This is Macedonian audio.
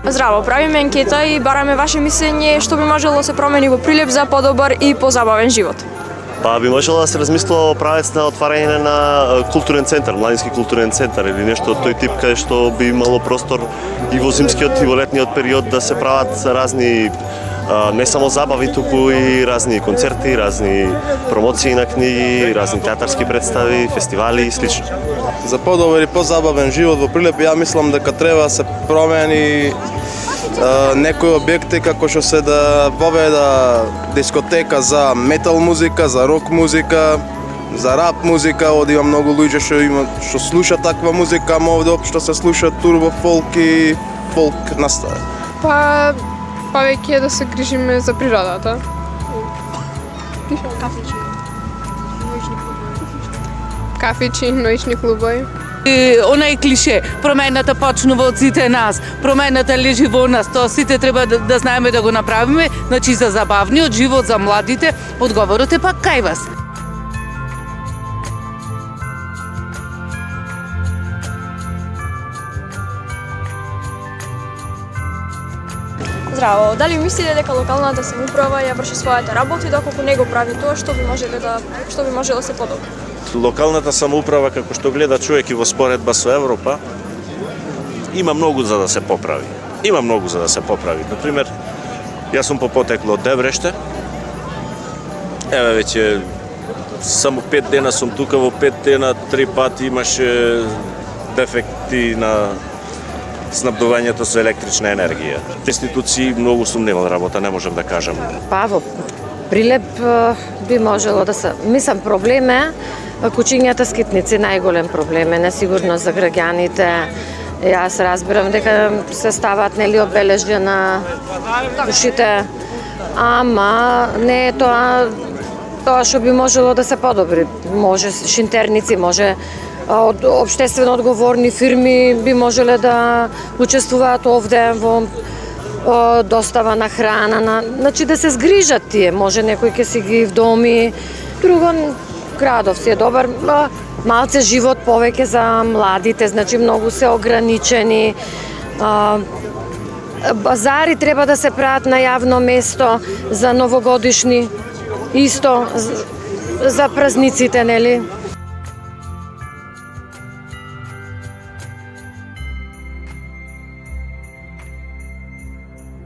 Здраво, правиме анкета и бараме ваше мислење што би можело да се промени во Прилеп за подобар и позабавен живот. Па би можело да се размислува во правец на отварање на културен центар, младински културен центар или нешто од тој тип каде што би имало простор и во зимскиот и во летниот период да се прават разни не само забави, туку и разни концерти, разни промоции на книги, разни театарски представи, фестивали и слично. За подобар и позабавен живот во Прилеп, ја мислам дека треба да се промени некои објекти како што се да воведа дискотека за метал музика, за рок музика, за рап музика, овде има многу луѓе што слушаат таква музика, ама овде општо се слуша турбо фолк и фолк настава. Па повеќе да се грижиме за природата. Кафичи, ноќни клубови. Онај клише, промената почнува од сите нас, промената лежи во нас, тоа сите треба да знаеме да го направиме, значи за забавниот живот за младите, одговорот е пак кај вас. Здраво, дали мислите дека локалната самоуправа ја врши својата работа и доколку не го прави тоа, што би можело да се подобри? Локалната самоуправа, како што гледа човек и во споредба со Европа, има многу за да се поправи. Например, јас сум по потекло од Дебреште. Еве веќе само 5 дена сум тука, во 5 дена 3 пати имаше дефекти на снабдувањето со електрична енергија. Институции многу сум немал работа, не можам да кажам. Па во Прилеп би можело да се... Мислам, проблем е кучињата скитници, најголем проблем е, несигурност за граѓаните. Јас разбирам дека се стават нели обележја на ушите, ама не е тоа што би можело да се подобри. Може шинтерници, може од општествено одговорни фирми би можеле да учествуваат овде во достава на храна, значи да се згрижат тие, може некој ќе си ги вдоми. Друго, градов си е добар, малце живот повеќе за младите, значи многу се ограничени. Базари треба да се прават на јавно место за новогодишни, исто за празниците, нели?